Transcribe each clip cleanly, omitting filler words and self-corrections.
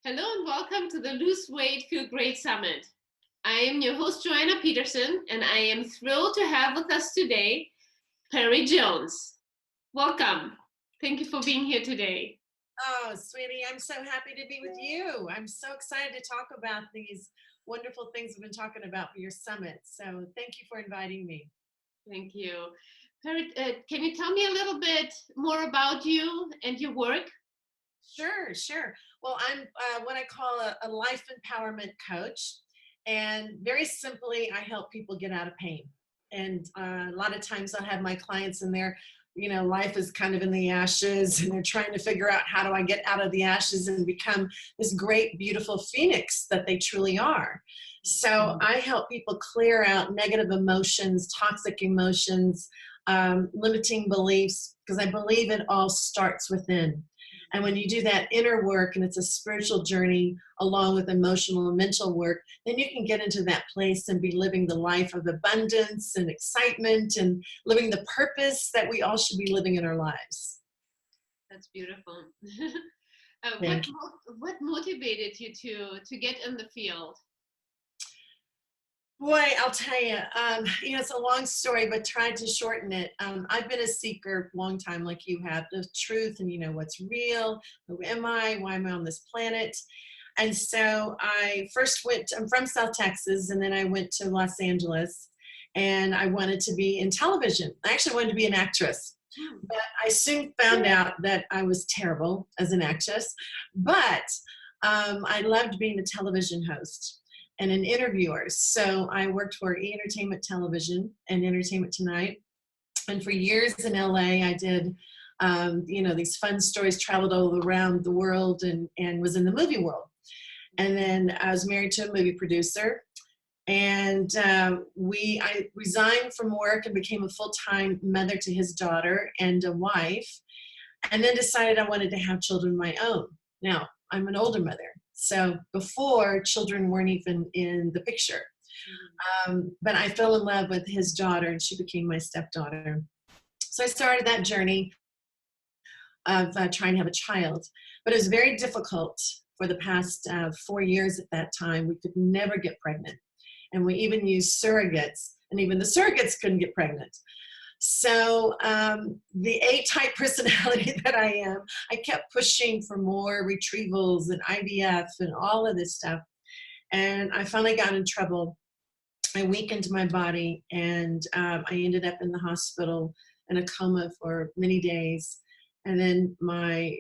Hello and welcome to the Lose Weight Feel Great Summit. I am your host, Joanna Peterson, and I am thrilled to have with us today Pirie Jones. Welcome. Thank you for being here today. Oh, sweetie, I'm so happy to be with you. I'm so excited to talk about these wonderful things we've been talking about for your summit. So thank you for inviting me. Thank you. Pirie, can you tell me a little bit more about you and your work? Sure. Well, I'm what I call a life empowerment coach. And very simply, I help people get out of pain. And a lot of times I'll have my clients in there, life is kind of in the ashes and they're trying to figure out how do I get out of the ashes and become this great, beautiful phoenix that they truly are. So I help people clear out negative emotions, toxic emotions, limiting beliefs, because I believe it all starts within. And when you do that inner work, and it's a spiritual journey along with emotional and mental work, then you can get into that place and be living the life of abundance and excitement and living the purpose that we all should be living in our lives. That's beautiful. uh, what, Thank you. what motivated you to get in the field? Boy, I'll tell you, it's a long story, but tried to shorten it. I've been a seeker a long time, like you have, of truth and, what's real. Who am I? Why am I on this planet? And so I'm from South Texas, and then I went to Los Angeles, and I wanted to be in television. I actually wanted to be an actress, but I soon found out that I was terrible as an actress. But I loved being a television host and an interviewer. So I worked for Entertainment Television and Entertainment Tonight. And for years in LA, I did, these fun stories, traveled all around the world and was in the movie world. And then I was married to a movie producer. And I resigned from work and became a full-time mother to his daughter and a wife. And then decided I wanted to have children of my own. Now, I'm an older mother. So before, children weren't even in the picture. But I fell in love with his daughter, and she became my stepdaughter. So I started that journey of trying to have a child. But it was very difficult for the past 4 years at that time. We could never get pregnant. And we even used surrogates, and even the surrogates couldn't get pregnant. So the A-type personality that I am, I kept pushing for more retrievals and IVF and all of this stuff. And I finally got in trouble. I weakened my body, and I ended up in the hospital in a coma for many days. And then my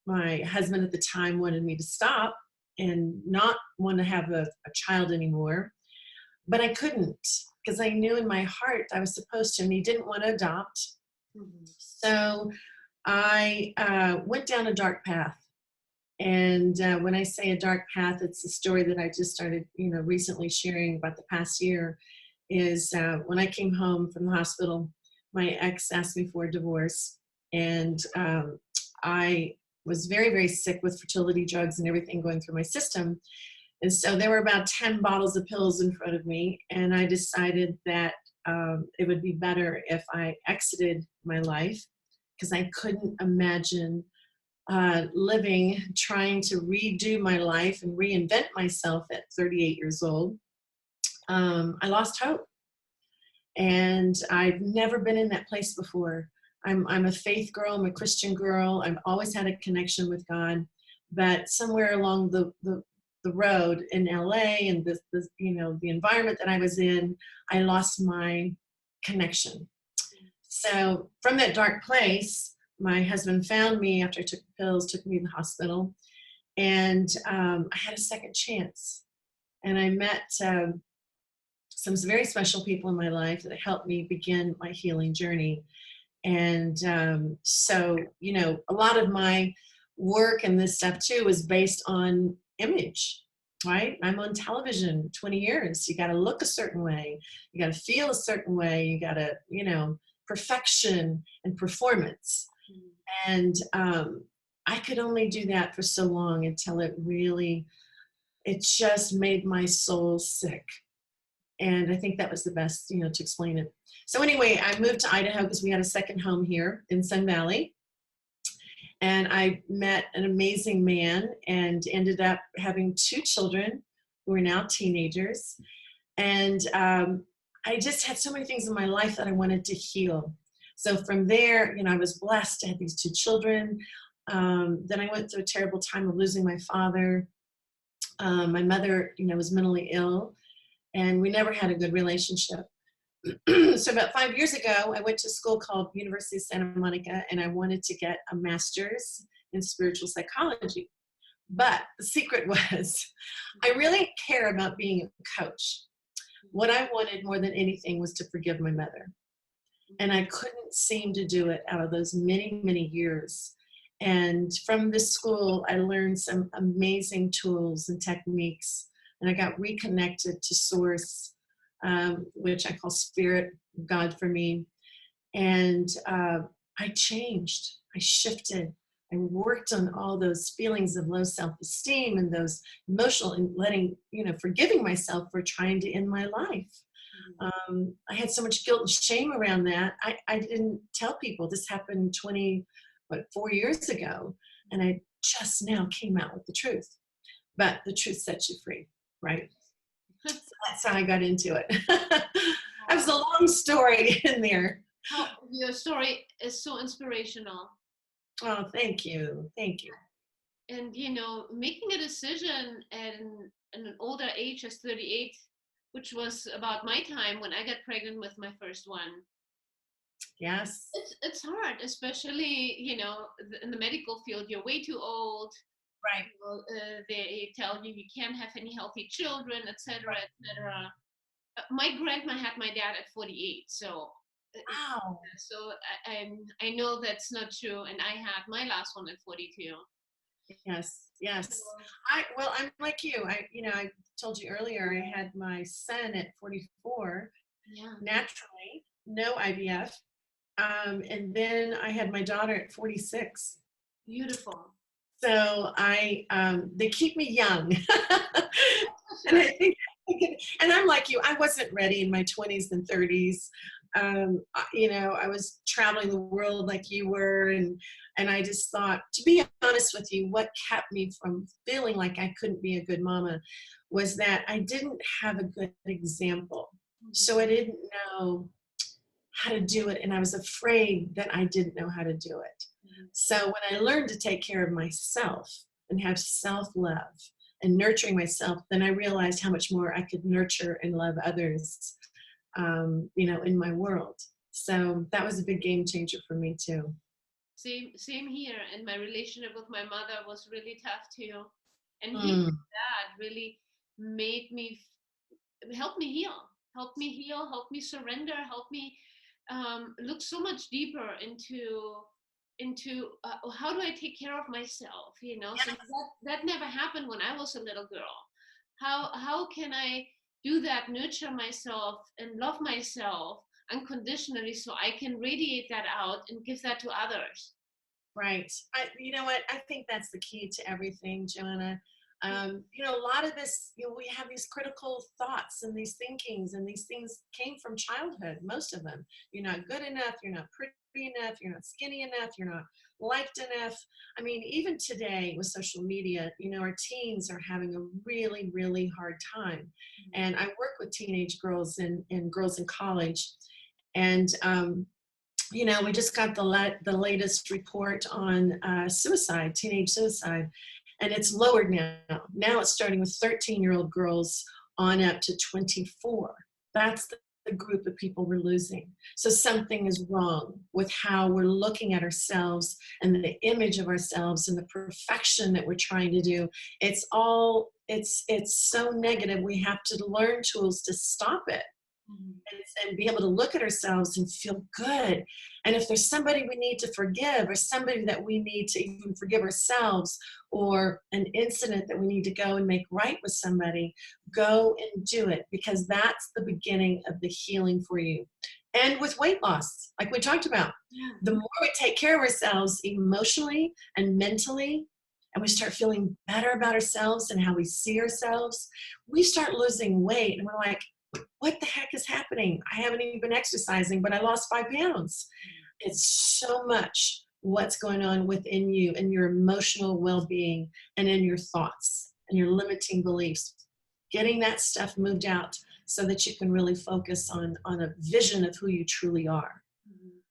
husband at the time wanted me to stop and not want to have a child anymore. But I couldn't, because I knew in my heart I was supposed to, and he didn't want to adopt. So I went down a dark path. And when I say a dark path, it's a story that I just started, recently sharing about the past year, is when I came home from the hospital, my ex asked me for a divorce. And I was very, very sick with fertility drugs and everything going through my system. And so there were about 10 bottles of pills in front of me, and I decided that it would be better if I exited my life, because I couldn't imagine living, trying to redo my life and reinvent myself at 38 years old. I lost hope, and I've never been in that place before. I'm a faith girl, I'm a Christian girl, I've always had a connection with God, but somewhere along the road in LA and the environment that I was in, I lost my connection. So from that dark place, my husband found me after I took the pills, took me to the hospital, and I had a second chance. And I met some very special people in my life that helped me begin my healing journey. And so, a lot of my work and this stuff too is based on image, right? I'm on television 20 years. You got to look a certain way. You got to feel a certain way. You got to, perfection and performance. And I could only do that for so long until it just made my soul sick. And I think that was the best, to explain it. So anyway, I moved to Idaho because we had a second home here in Sun Valley. And I met an amazing man and ended up having 2 children who are now teenagers. And I just had so many things in my life that I wanted to heal. So from there, I was blessed to have these 2 children. Then I went through a terrible time of losing my father. My mother, was mentally ill, and we never had a good relationship. So about 5 years ago, I went to a school called University of Santa Monica, and I wanted to get a master's in spiritual psychology. But the secret was, I really care about being a coach. What I wanted more than anything was to forgive my mother. And I couldn't seem to do it out of those many, many years. And from this school, I learned some amazing tools and techniques, and I got reconnected to Source, which I call Spirit, God for me. And I changed, I shifted, I worked on all those feelings of low self-esteem and those emotional and forgiving myself for trying to end my life. I had so much guilt and shame around that. I didn't tell people. This happened 4 years ago, and I just now came out with the truth. But the truth sets you free, right? So that's how I got into it. That was a long story in there. Your story is so inspirational. Oh, thank you. Thank you. And, making a decision at an older age as 38, which was about my time when I got pregnant with my first one. Yes. It's hard, especially, in the medical field, you're way too old. Right. They tell you can't have any healthy children, etc., etc. My grandma had my dad at 48, so wow. So I know that's not true, and I had my last one at 42. Yes. I'm like you. I told you earlier I had my son at 44. Yeah. Naturally, no IVF, and then I had my daughter at 46. Beautiful. So they keep me young, and I think, and I'm like you. I wasn't ready in my 20s and 30s. I was traveling the world like you were, and I just thought, to be honest with you, what kept me from feeling like I couldn't be a good mama was that I didn't have a good example. So I didn't know how to do it, and I was afraid that I didn't know how to do it. So when I learned to take care of myself and have self-love and nurturing myself, then I realized how much more I could nurture and love others, in my world. So that was a big game changer for me too. Same here. And my relationship with my mother was really tough too. And that really made me, help me heal, help me surrender, help me look so much deeper into how do I take care of myself, Yes. So that never happened when I was a little girl. How can I do that, nurture myself and love myself unconditionally so I can radiate that out and give that to others? Right. You know what? I think that's the key to everything, Joanna. A lot of this, we have these critical thoughts and these thinkings, and these things came from childhood, most of them. You're not good enough, you're not pretty enough, you're not skinny enough, you're not liked enough. I mean, even today with social media, our teens are having a really, really hard time. And I work with teenage girls and girls in college. And we just got the latest report on suicide, teenage suicide, and it's lowered now. Now it's starting with 13-year-old girls on up to 24. That's the group of people we're losing. So something is wrong with how we're looking at ourselves and the image of ourselves and the perfection that we're trying to do. It's so negative. We have to learn tools to stop it. And be able to look at ourselves and feel good. And if there's somebody we need to forgive, or somebody that we need to even forgive ourselves, or an incident that we need to go and make right with somebody, go and do it, because that's the beginning of the healing for you. And with weight loss, like we talked about, the more we take care of ourselves emotionally and mentally, and we start feeling better about ourselves and how we see ourselves, we start losing weight, and we're like, what the heck is happening? I haven't even been exercising, but I lost 5 pounds. It's so much what's going on within you and your emotional well-being and in your thoughts and your limiting beliefs. Getting that stuff moved out so that you can really focus on a vision of who you truly are. Mhm.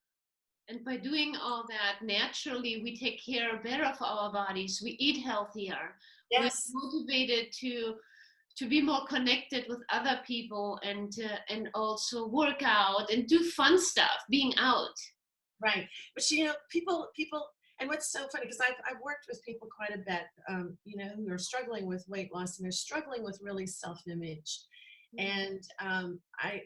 And by doing all that, naturally, we take care better of our bodies. We eat healthier. We're Yes. motivated to be more connected with other people and also work out and do fun stuff, being out. Right. But people, and what's so funny, because I've worked with people quite a bit, who are struggling with weight loss and they're struggling with really self-image. And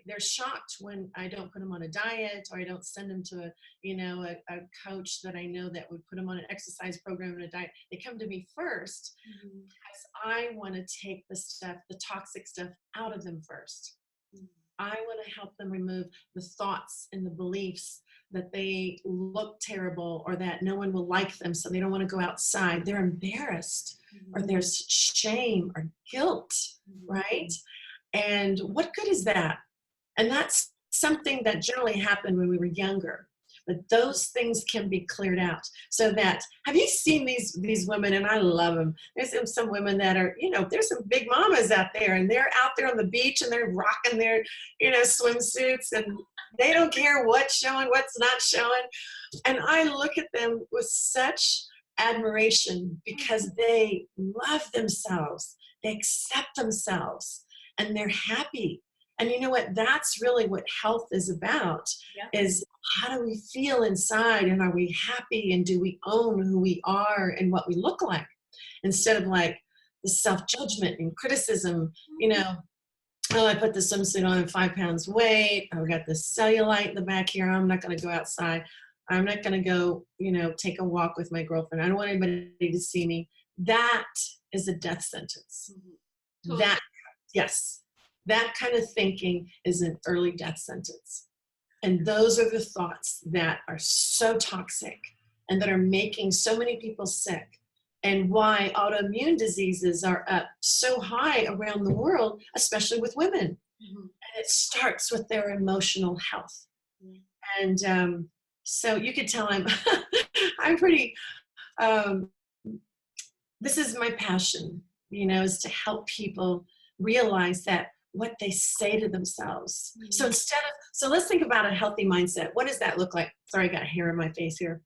they're shocked when I don't put them on a diet, or I don't send them to a coach that I know that would put them on an exercise program and a diet. They come to me first because I want to take the toxic stuff out of them first. I want to help them remove the thoughts and the beliefs that they look terrible or that no one will like them, so they don't want to go outside. They're embarrassed, or there's shame or guilt, right? And what good is that? And that's something that generally happened when we were younger. But those things can be cleared out. So that, have you seen these women? And I love them. There's some women that are, there's some big mamas out there, and they're out there on the beach and they're rocking their, swimsuits, and they don't care what's showing, what's not showing. And I look at them with such admiration because they love themselves. They accept themselves, and they're happy. And you know what? That's really what health is about, is how do we feel inside, and are we happy, and do we own who we are and what we look like, instead of like the self-judgment and criticism, oh, I put the swimsuit on, 5 pounds weight, I've got this cellulite in the back here, I'm not going to go outside, I'm not going to go, take a walk with my girlfriend, I don't want anybody to see me. That is a death sentence. Totally. That, yes. That kind of thinking is an early death sentence. And those are the thoughts that are so toxic and that are making so many people sick, and why autoimmune diseases are up so high around the world, especially with women. And it starts with their emotional health. And so you could tell I'm pretty, this is my passion, is to help people realize that what they say to themselves. So let's think about a healthy mindset. What does that look like? Sorry, I got hair in my face here.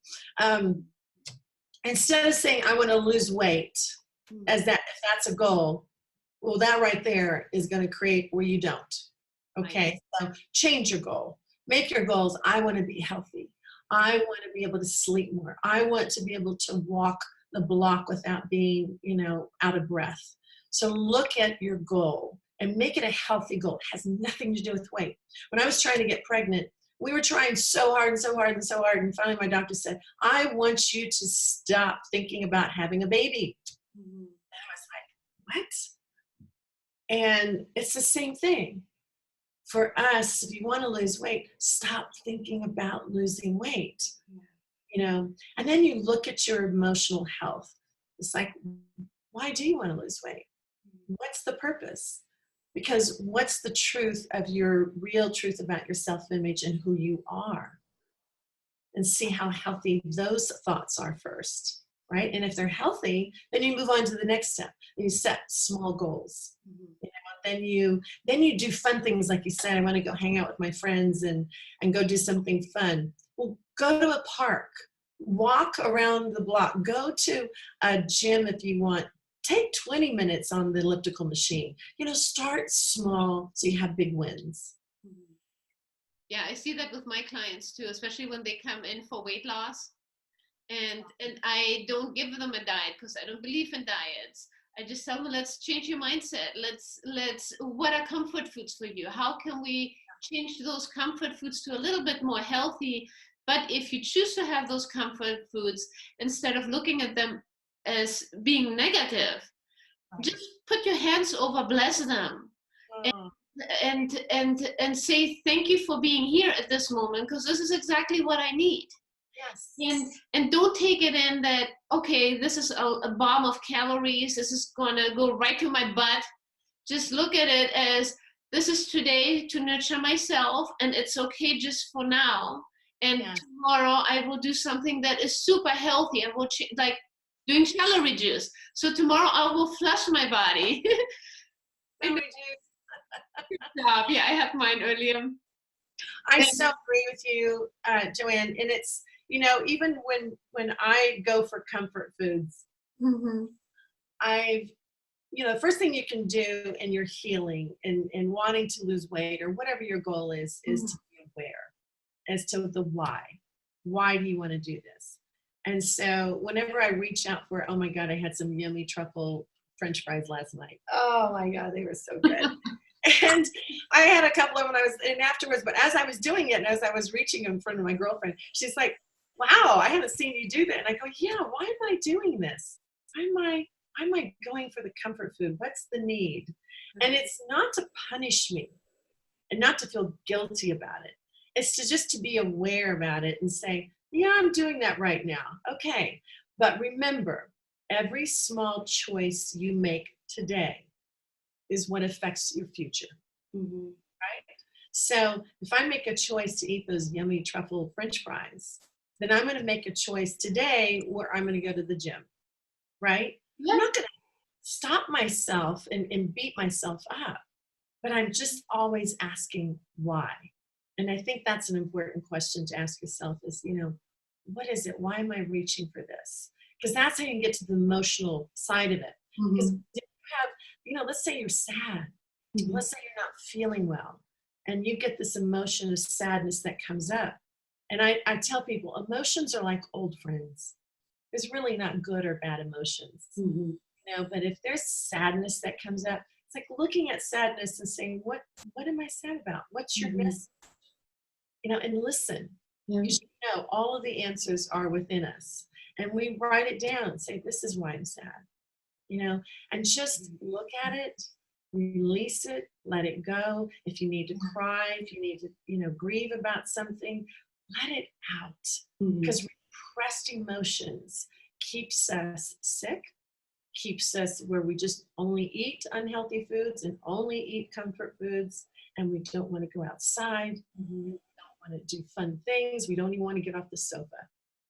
Instead of saying, I want to lose weight, if that's a goal, well, that right there is going to create where you don't. Okay. So change your goal. Make your goals. I want to be healthy. I want to be able to sleep more. I want to be able to walk the block without being, out of breath. So look at your goal and make it a healthy goal. It has nothing to do with weight. When I was trying to get pregnant, we were trying so hard and so hard and so hard. And finally my doctor said, I want you to stop thinking about having a baby. And I was like, what? And it's the same thing. For us, if you want to lose weight, stop thinking about losing weight. And then you look at your emotional health. It's like, why do you want to lose weight? What's the purpose? Because what's the truth of your real truth about your self-image and who you are? And see how healthy those thoughts are first, right? And if they're healthy, then you move on to the next step. You set small goals. Then you do fun things, like you said, I want to go hang out with my friends and go do something fun. Well, go to a park, walk around the block, go to a gym if you want. Take 20 minutes on the elliptical machine. Start small so you have big wins. Yeah, I see that with my clients too, especially when they come in for weight loss. And I don't give them a diet because I don't believe in diets. I just tell them, let's change your mindset. What are comfort foods for you? How can we change those comfort foods to a little bit more healthy? But if you choose to have those comfort foods, instead of looking at them as being negative, just put your hands over, bless them, and say thank you for being here at this moment, because this is exactly what I need. Yes. And don't take it in that, okay, this is a bomb of calories, this is gonna go right to my butt. Just look at it as, this is today to nurture myself, and it's okay just for now. And Yes. tomorrow I will do something that is super healthy. I will like doing celery juice. So tomorrow I will flush my body. So And we do. yeah, I had mine earlier. I so And, agree with you, Joanne. And it's, even when I go for comfort foods, mhm, I've, the first thing you can do in your healing and wanting to lose weight or whatever your goal is mhm, to be aware as to the why. Why do you want to do this? And so whenever I reach out for, oh my God, I had some yummy truffle French fries last night. Oh my God, they were so good. And I had a couple of them when I was in afterwards, but as I was doing it and as I was reaching in front of my girlfriend, she's like, wow, I haven't seen you do that. And I go, yeah, why am I doing this? Why am I going for the comfort food? What's the need? And it's not to punish me and not to feel guilty about it. It's to be aware about it and say, yeah, I'm doing that right now. Okay. But remember, every small choice you make today is what affects your future. mhm. Right? So if I make a choice to eat those yummy truffle French fries, then I'm going to make a choice today where I'm going to go to the gym. Right? I'm Yes. not going to stop myself and beat myself up, but I'm just always asking why. And I think that's an important question to ask yourself is, what is it? Why am I reaching for this? Because that's how you get to the emotional side of it. Because Mhm, you have, let's say you're sad. mhm. Let's say you're not feeling well and you get this emotion of sadness that comes up. And I tell people emotions are like old friends. There's really not good or bad emotions. Mhm. But if there's sadness that comes up, it's like looking at sadness and saying, what am I sad about? What's your Mhm. message? And listen, Yeah. because all of the answers are within us. And we write it down and say, this is why I'm sad, and just look at it, release it, let it go. If you need to cry, if you need to, grieve about something, let it out. Mhm. Because repressed emotions keeps us sick, keeps us where we just only eat unhealthy foods and only eat comfort foods, and we don't want to go outside. We don't want to do fun things. We don't even want to get off the sofa.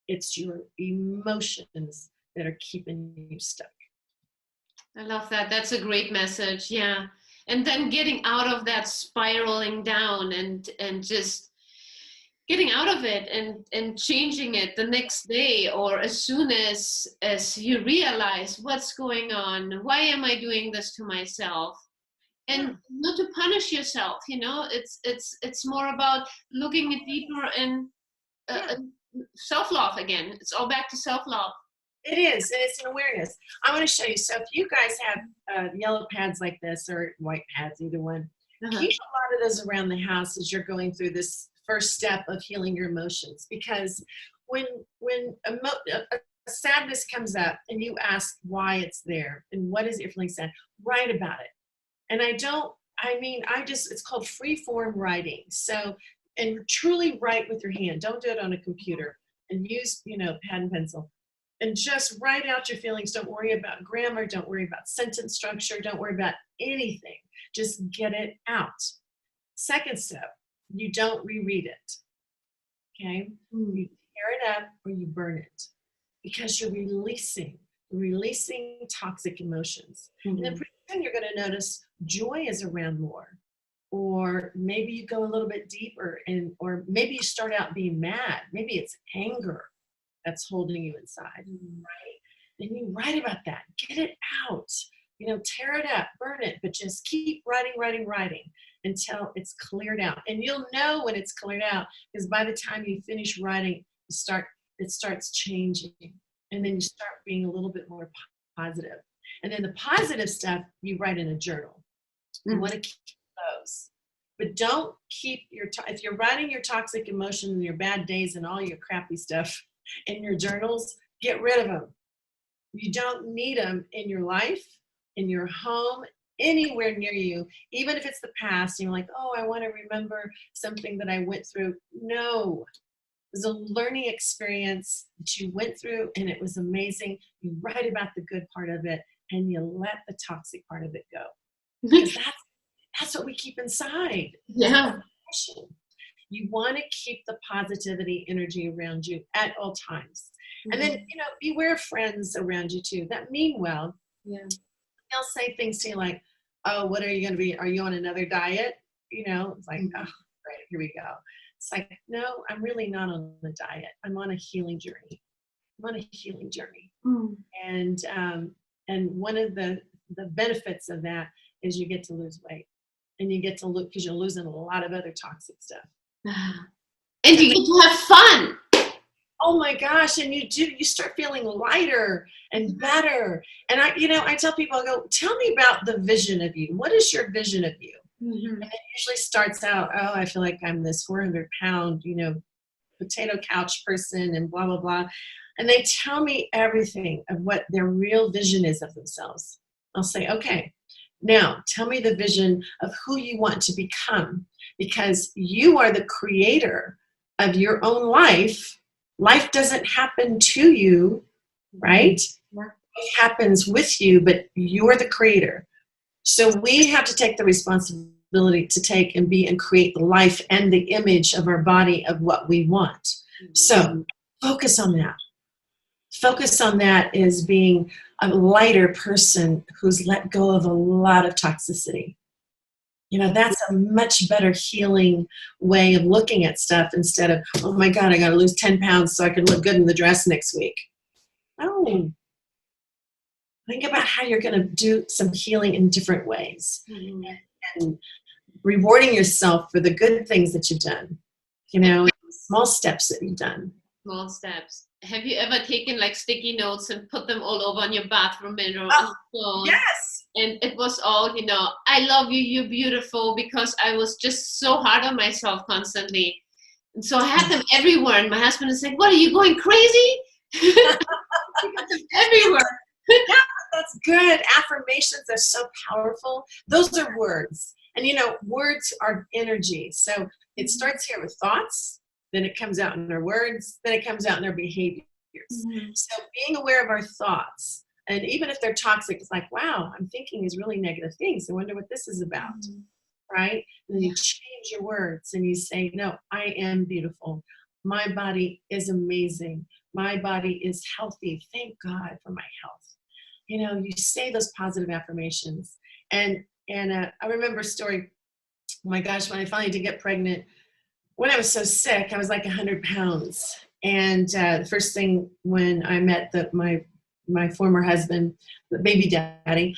It's your emotions that are keeping you stuck. I love that. That's a great message. Yeah. And then getting out of that spiraling down and just getting out of it and changing it the next day or as soon as you realize what's going on, why am I doing this to myself? Yeah, And not to punish yourself, it's more about looking deeper and yeah. self-love again. It's all back to self-love. It is, and it's an awareness. I want to show you. So if you guys have yellow pads like this or white pads, either one, Uh-huh. keep a lot of those around the house as you're going through this first step of healing your emotions. Because when a sadness comes up and you ask why it's there and what is it you're feeling sad, write about it. And it's called free form writing. So, and truly write with your hand. Don't do it on a computer and use, pad and pencil and just write out your feelings. Don't worry about grammar. Don't worry about sentence structure. Don't worry about anything. Just get it out. Second step, you don't reread it. Okay? Mm. You tear it up or you burn it because you're releasing toxic emotions. And then Mhm. pretty soon you're going to notice joy is around more. Or maybe you go a little bit deeper or maybe you start out being mad. Maybe it's anger that's holding you inside, Mhm. right? Then you write about that, get it out, tear it up, burn it, but just keep writing, writing, writing until it's cleared out. And you'll know when it's cleared out because by the time you finish writing, it starts changing. And then you start being a little bit more positive. And then the positive stuff you write in a journal. You Mhm. want to keep those. But don't keep if you're writing your toxic emotions and your bad days and all your crappy stuff in your journals, get rid of them. You don't need them in your life, in your home, anywhere near you, even if it's the past. You're like, oh, I want to remember something that I went through. No, it was a learning experience that you went through and it was amazing. You write about the good part of it and you let the toxic part of it go. Because that's what we keep inside is the Yeah. depression. You want to keep the positivity energy around you at all times. And then, beware of friends around you too that mean well. Yeah. They'll say things to you like, oh, what are you going to be? Are you on another diet? It's like, oh, great, here we go. It's like, no, I'm really not on a diet. I'm on a healing journey. And one of the benefits of that is you get to lose weight, and you get to look because you're losing a lot of other toxic stuff. And you get to have fun. Oh my gosh, and you start feeling lighter and better. And I tell people, I go, tell me about the vision of you. What is your vision of you? And it usually starts out, oh, I feel like I'm this 400-pound, potato couch person and blah, blah, blah. And they tell me everything of what their real vision is of themselves. I'll say, okay, now tell me the vision of who you want to become, because you are the creator of your own life. Life doesn't happen to you, right? It happens with you, but you're the creator. So we have to take the responsibility to take and be and create the life and the image of our body of what we want. So focus on that. Focus on that as being a lighter person who's let go of a lot of toxicity. That's a much better healing way of looking at stuff instead of, oh my God, I got to lose 10 pounds so I can look good in the dress next week. Oh, think about how you're going to do some healing in different ways and rewarding yourself for the good things that you've done, small steps that you've done. Small steps. Have you ever taken like sticky notes and put them all over on your bathroom mirror on your phone? Yes. And it was all, I love you, you're beautiful, because I was just so hard on myself constantly. And so I had them everywhere. And my husband is like, what, are you going crazy? Everywhere. Yeah, that's good. Affirmations are so powerful. Those are words. And, words are energy. So it starts here with thoughts, then it comes out in our words, then it comes out in our behaviors. So being aware of our thoughts, and even if they're toxic, it's like, wow, I'm thinking these really negative things. I wonder what this is about, right? And then you change your words and you say, no, I am beautiful. My body is amazing. My body is healthy. Thank God for my health. You say those positive affirmations. And I remember a story, oh my gosh, when I finally did get pregnant, when I was so sick, I was like 100 pounds. And the first thing when I met my former husband, the baby daddy,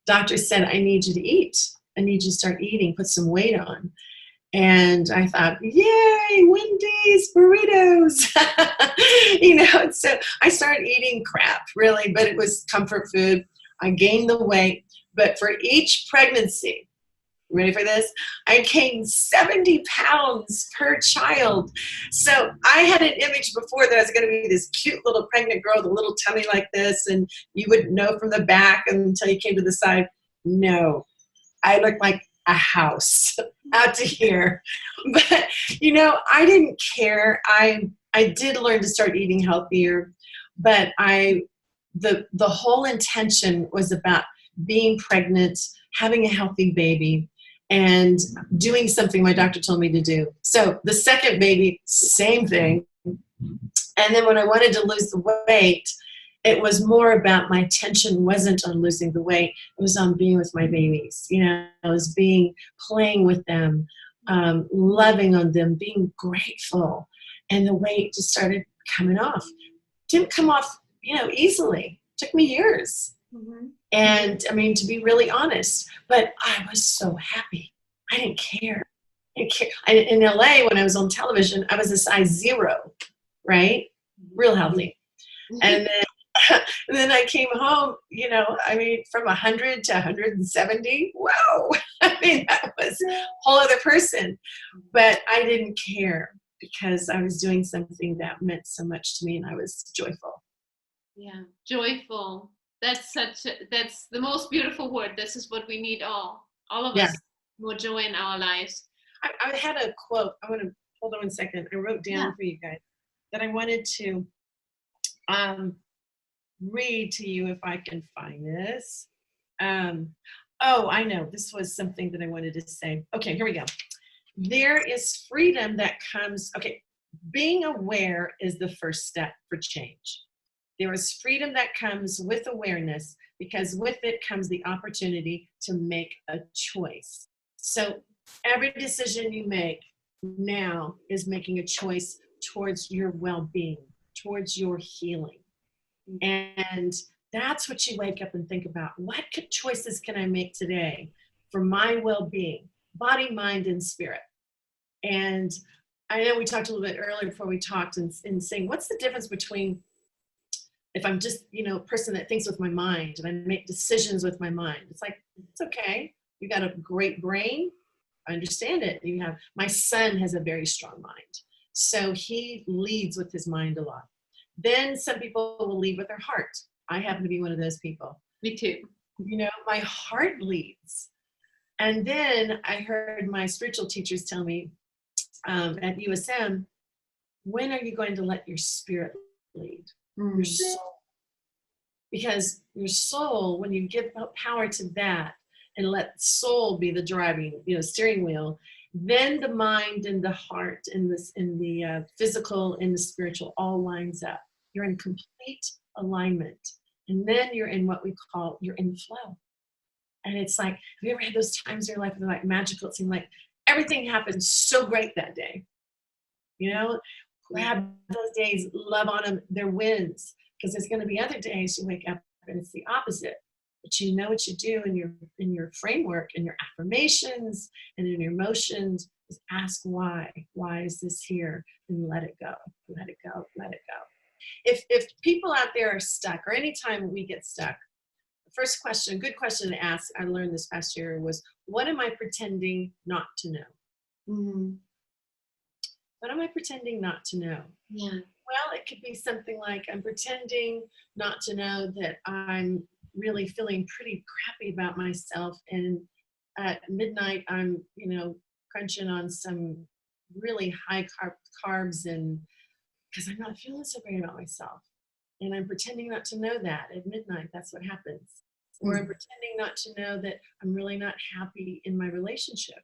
doctor said, I need you to eat. I need you to start eating, put some weight on. And I thought, yay, Wendy's, burritos. And so I started eating crap, really, but it was comfort food. I gained the weight. But for each pregnancy, ready for this? I gained 70 pounds per child. So I had an image before that I was going to be this cute little pregnant girl with a little tummy like this, and you wouldn't know from the back until you came to the side. No, I looked like a house out to here. But, I didn't care. I did learn to start eating healthier, but the whole intention was about being pregnant, having a healthy baby, and doing something my doctor told me to do. So the second baby, same thing. And then when I wanted to lose the weight, it was more about my attention wasn't on losing the weight. It was on being with my babies. It was playing with them, loving on them, being grateful. And the weight just started coming off. Didn't come off, easily. Took me years. And to be really honest, but I was so happy. I didn't care. In LA, when I was on television, I was a size 0, right? Real healthy. And then I came home, from 100 to 170. Wow. That was a whole other person. But I didn't care because I was doing something that meant so much to me, and I was joyful. Yeah, joyful. That's the most beautiful word. This is what we need all of us, more joy in our lives. I had a quote. I want to hold on 1 second. I wrote down for you guys that I wanted to read to you if I can find this. I know. This was something that I wanted to say. Okay, here we go. there is freedom that comes, okay, being aware is the first step for change. There is freedom that comes with awareness, because with it comes the opportunity to make a choice. So every decision you make now is making a choice towards your well-being, towards your healing. And that's what you wake up and think about. What choices can I make today for my well-being, body, mind, and spirit? And I know we talked a little bit earlier before we talked and saying, what's the difference between if I'm just, a person that thinks with my mind and I make decisions with my mind? It's like, it's okay. You got a great brain. I understand it. My son has a very strong mind. So he leads with his mind a lot. Then some people will lead with their heart. I happen to be one of those people. Me too. My heart leads. And then I heard my spiritual teachers tell me at USM, when are you going to let your spirit lead? Your soul. Because your soul, when you give power to that and let soul be the driving, steering wheel, then the mind and the heart and the physical and the spiritual all lines up. You're in complete alignment. And then you're in what we call, you're in flow. And it's like, have you ever had those times in your life that are like magical? It seemed like everything happened so great that day. Grab those days, love on them, they're wins. Because there's going to be other days you wake up and it's the opposite. But you know what you do in your framework, in your affirmations and in your emotions is ask why. Why is this here? And let it go. Let it go. Let it go. If people out there are stuck, or anytime we get stuck, the first question, good question to ask, I learned this past year, was, what am I pretending not to know? Mm-hmm. What am I pretending not to know? Yeah. Well, it could be something like, I'm pretending not to know that I'm really feeling pretty crappy about myself, and at midnight I'm, crunching on some really high carbs, and because I'm not feeling so great about myself. And I'm pretending not to know that at midnight, that's what happens. Or I'm pretending not to know that I'm really not happy in my relationship.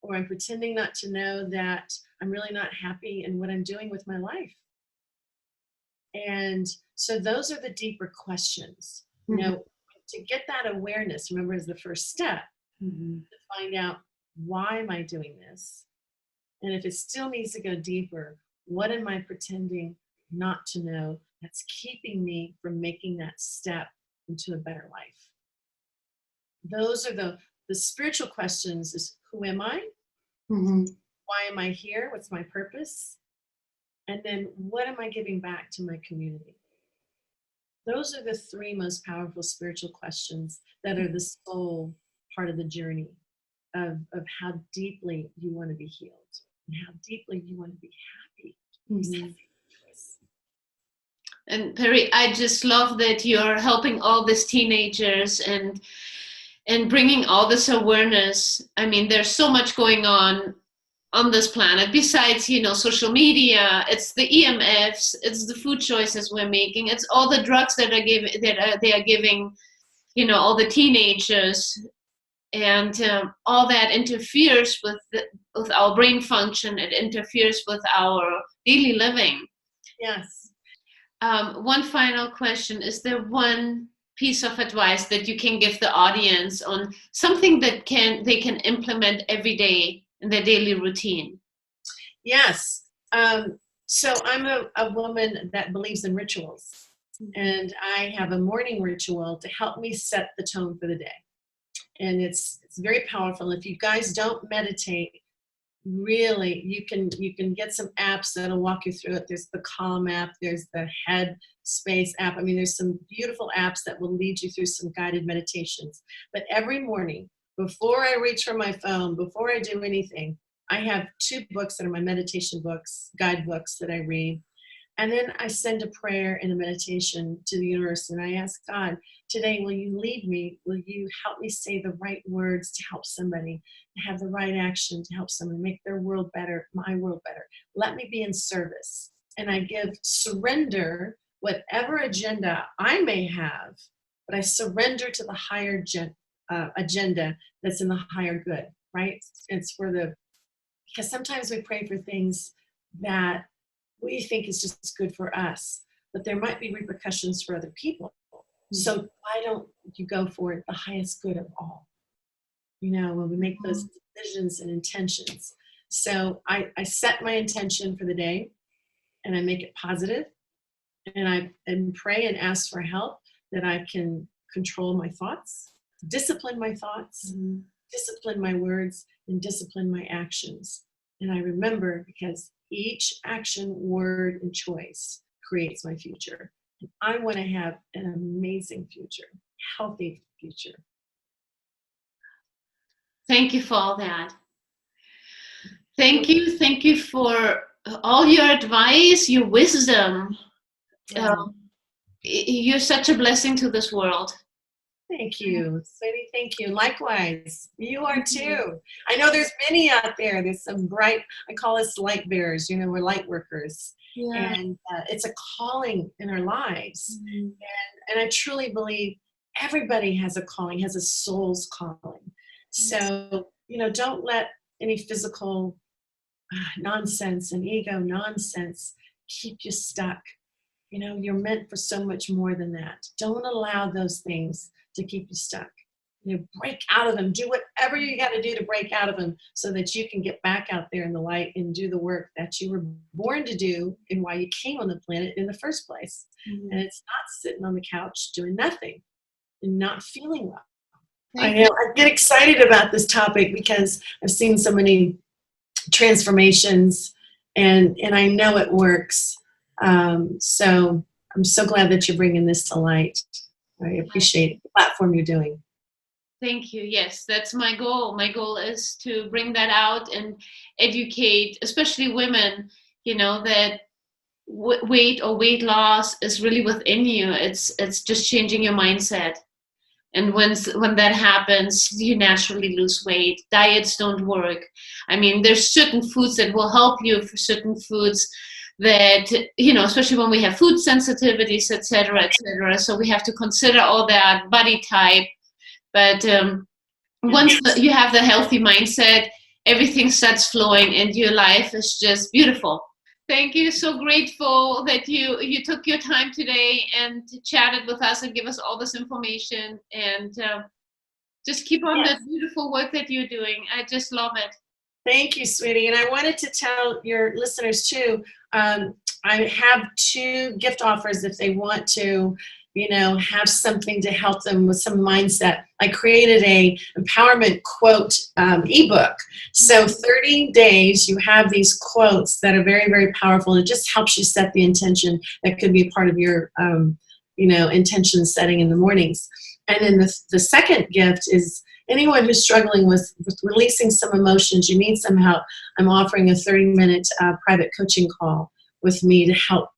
Or I'm pretending not to know that I'm really not happy in what I'm doing with my life. And so those are the deeper questions. To get that awareness, remember, is the first step to find out, why am I doing this? And if it still needs to go deeper, what am I pretending not to know that's keeping me from making that step into a better life? Those are the spiritual questions is, who am I? Why am I here? What's my purpose? And then what am I giving back to my community? Those are the three most powerful spiritual questions that are the soul part of the journey of how deeply you want to be healed and how deeply you want to be happy. And Pirie, I just love that you're helping all these teenagers and bringing all this awareness. I mean, there's so much going on this planet besides, social media. It's the EMFs, it's the food choices we're making, it's all the drugs that they are giving, all the teenagers, and all that interferes with our brain function. It interferes with our daily living. Yes. One final question: is there one piece of advice that you can give the audience on something that they can implement every day in their daily routine? Yes. So I'm a woman that believes in rituals, and I have a morning ritual to help me set the tone for the day. And it's very powerful. If you guys don't meditate, really, you can get some apps that'll walk you through it. There's the Calm app, there's the Head Space app. I mean, there's some beautiful apps that will lead you through some guided meditations. But every morning, before I reach for my phone, before I do anything, I have 2 books that are my meditation books, guide books that I read. And then I send a prayer and a meditation to the universe, and I ask God, today, will you lead me? Will you help me say the right words to help somebody, to have the right action to help someone, make their world better, my world better? Let me be in service. And I surrender whatever agenda I may have, but I surrender to the higher agenda that's in the higher good, right? It's for the Because sometimes we pray for things that we think is just good for us, but there might be repercussions for other people. So why don't you go for the highest good of all? When we make those decisions and intentions. So I set my intention for the day, and I make it positive, and I pray and ask for help that I can control my thoughts, discipline my thoughts, discipline my words, and discipline my actions. And I remember, because each action, word, and choice creates my future. And I want to have an amazing future, healthy future. Thank you for all that. Thank you. Thank you for all your advice, your wisdom. You're such a blessing to this world. Thank you, sweetie. Thank you. Likewise, you are too. I know there's many out there. There's some bright, I call us light bearers. We're light workers. Yeah. And it's a calling in our lives. And I truly believe everybody has a calling, has a soul's calling. So, don't let any physical nonsense and ego nonsense keep you stuck. You're meant for so much more than that. Don't allow those things to keep you stuck. Break out of them. Do whatever you got to do to break out of them, so that you can get back out there in the light and do the work that you were born to do and why you came on the planet in the first place. And it's not sitting on the couch doing nothing and not feeling well. I know. I get excited about this topic because I've seen so many transformations, and I know it works. So I'm so glad that you're bringing this to light. I appreciate the platform you're doing. Thank you. Yes, that's my goal. My goal is to bring that out and educate, especially women, that weight or weight loss is really within you. It's just changing your mindset. And when that happens, you naturally lose weight. Diets don't work. I mean, there's certain foods that will help you, for certain foods that, especially when we have food sensitivities, et cetera, et cetera. So we have to consider all that, body type. But once you have the healthy mindset, everything starts flowing and your life is just beautiful. Thank you. So grateful that you took your time today and chatted with us and give us all this information. And just keep on the beautiful work that you're doing. I just love it. Thank you, sweetie. And I wanted to tell your listeners too, I have 2 gift offers if they want to, have something to help them with some mindset. I created a empowerment quote ebook. So 30 days, you have these quotes that are very, very powerful. And it just helps you set the intention that could be a part of your, intention setting in the mornings. And then the second gift is anyone who's struggling with releasing some emotions, you need some help. I'm offering a 30-minute private coaching call with me to help,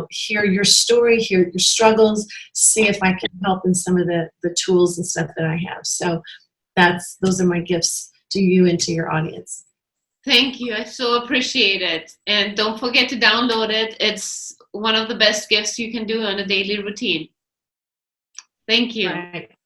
hear your story, hear your struggles, see if I can help in some of the tools and stuff that I have. So those are my gifts to you and to your audience. Thank you. I so appreciate it. And don't forget to download it. It's one of the best gifts you can do on a daily routine. Thank you. Right.